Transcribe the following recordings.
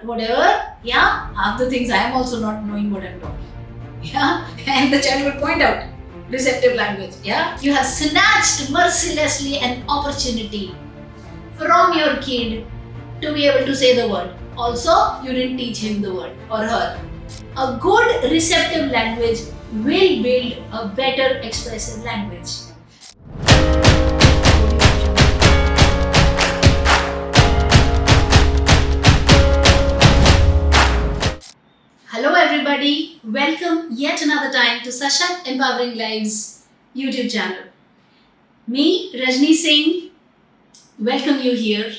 whatever, yeah, half the things I am also not knowing what I'm talking. Yeah, and the child would point out receptive language. Yeah, you have snatched mercilessly an opportunity from your kid to be able to say the word. Also, you didn't teach him the word or her. A good receptive language will build a better expressive language. Hello everybody, welcome yet another time to Sashakt Empowering Lives YouTube channel. Me, Rajni Singh, welcome you here.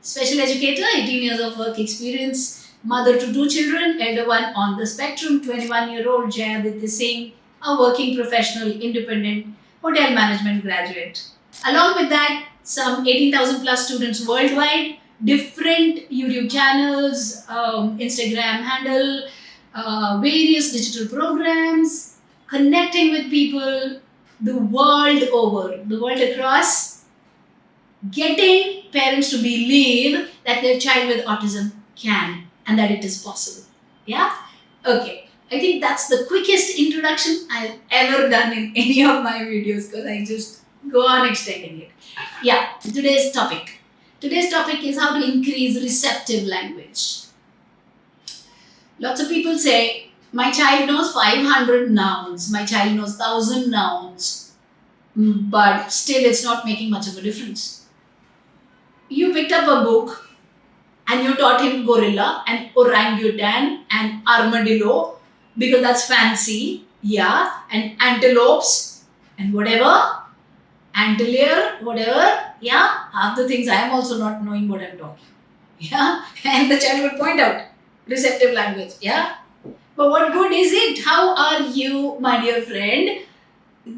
Special educator, 18 years of work experience, mother to 2 children, elder one on the spectrum, 21-year-old Jayaditya Singh, a working professional, independent, hotel management graduate. Along with that, some 18,000 plus students worldwide, different YouTube channels, Instagram handle, various digital programs, connecting with people the world over, the world across, getting parents to believe that their child with autism can and that it is possible. Yeah? Okay. I think that's the quickest introduction I've ever done in any of my videos because I just go on extending it. Yeah, today's topic. Today's topic is how to increase receptive language. Lots of people say, my child knows 500 nouns, my child knows 1,000 nouns, but still it's not making much of a difference. You picked up a book and you taught him gorilla and orangutan and armadillo because that's fancy, yeah, and antelopes and whatever, antler, whatever, yeah, half the things I am also not knowing what I'm talking, yeah, and the child would point out receptive language, yeah. But what good is it? How are you, my dear friend,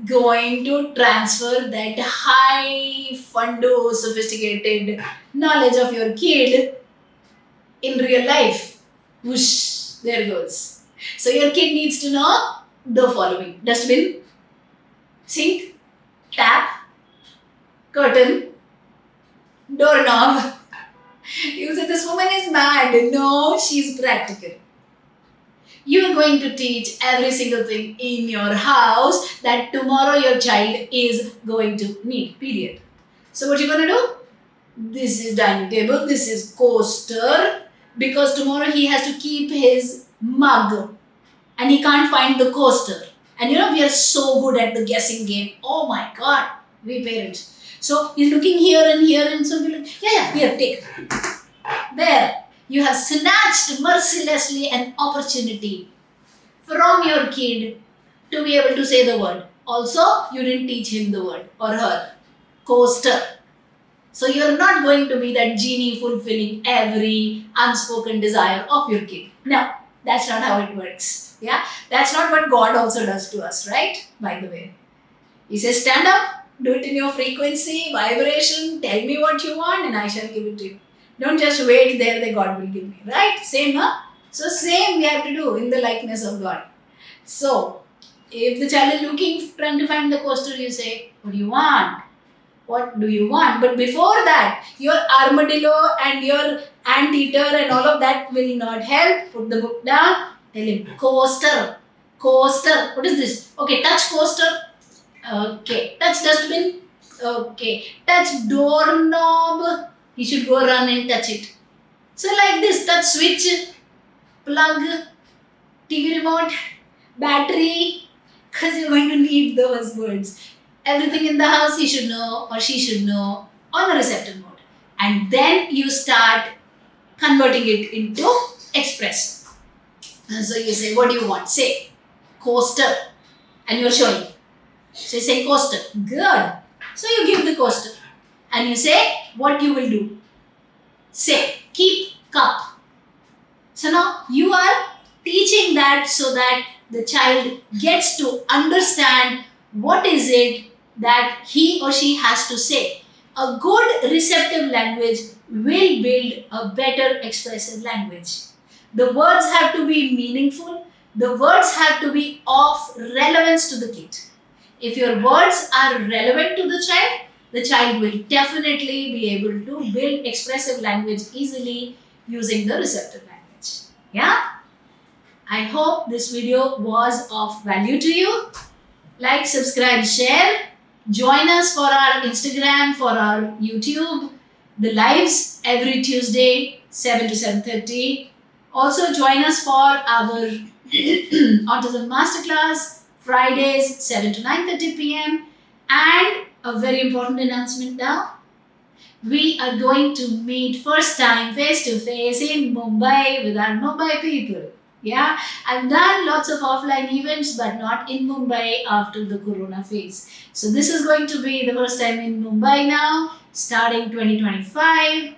going to transfer that high fundo sophisticated knowledge of your kid in real life? Whoosh, there goes. So your kid needs to know the following: dustbin, sink, tap, curtain, doorknob. You say this woman is mad. No, she's practical. You are going to teach every single thing in your house that tomorrow your child is going to need, period. So what you're going to do? This is dining table, this is coaster, because tomorrow he has to keep his mug and he can't find the coaster. And you know, we are so good at the guessing game. Oh my God, we parents. So he's looking here and so we're like, yeah, here, take. There. You have snatched mercilessly an opportunity from your kid to be able to say the word. Also, you didn't teach him the word or her. Coaster. So you're not going to be that genie fulfilling every unspoken desire of your kid. No, that's not how it works. Yeah, that's not what God also does to us, right? By the way, He says, stand up, do it in your frequency, vibration, tell me what you want, and I shall give it to you. Don't just wait there that God will give me, right? Same, huh? So same we have to do in the likeness of God. So, if the child is looking, trying to find the coaster, you say, what do you want? What do you want? But before that, your armadillo and your anteater and all of that will not help. Put the book down, tell him, coaster, coaster. What is this? Okay, touch coaster. Okay, touch dustbin. Okay, touch doorknob. He should go run and touch it. So like this, touch switch, plug, TV remote, battery, because you're going to need those words. Everything in the house he should know or she should know on a receptive mode. And then you start converting it into expressive. And so you say, what do you want? Say, coaster. And you're showing. So you say coaster. Good. So you give the coaster. And you say what you will do. Say, keep cup. So now you are teaching that so that the child gets to understand what is it that he or she has to say. A good receptive language will build a better expressive language. The words have to be meaningful. The words have to be of relevance to the kid. If your words are relevant to the child will definitely be able to build expressive language easily using the receptive language. Yeah? I hope this video was of value to you. Like, subscribe, share. Join us for our Instagram, for our YouTube, the lives every Tuesday, 7 to 7:30. Also join us for our autism masterclass, Fridays, 7 to 9:30 p.m. And a very important announcement now. We are going to meet first time face to face in Mumbai with our Mumbai people. Yeah, I've done lots of offline events, but not in Mumbai after the Corona phase. So this is going to be the first time in Mumbai now, starting 2025,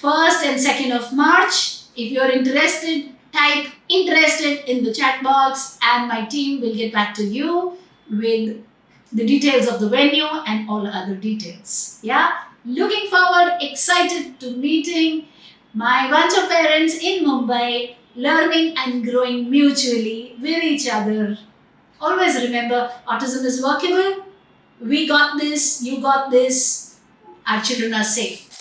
1st and 2nd of March. If you're interested, type interested in the chat box, and my team will get back to you with the details of the venue and all other details. Yeah, looking forward, excited to meeting my bunch of parents in Mumbai, learning and growing mutually with each other. Always remember, autism is workable. We got this, you got this, our children are safe.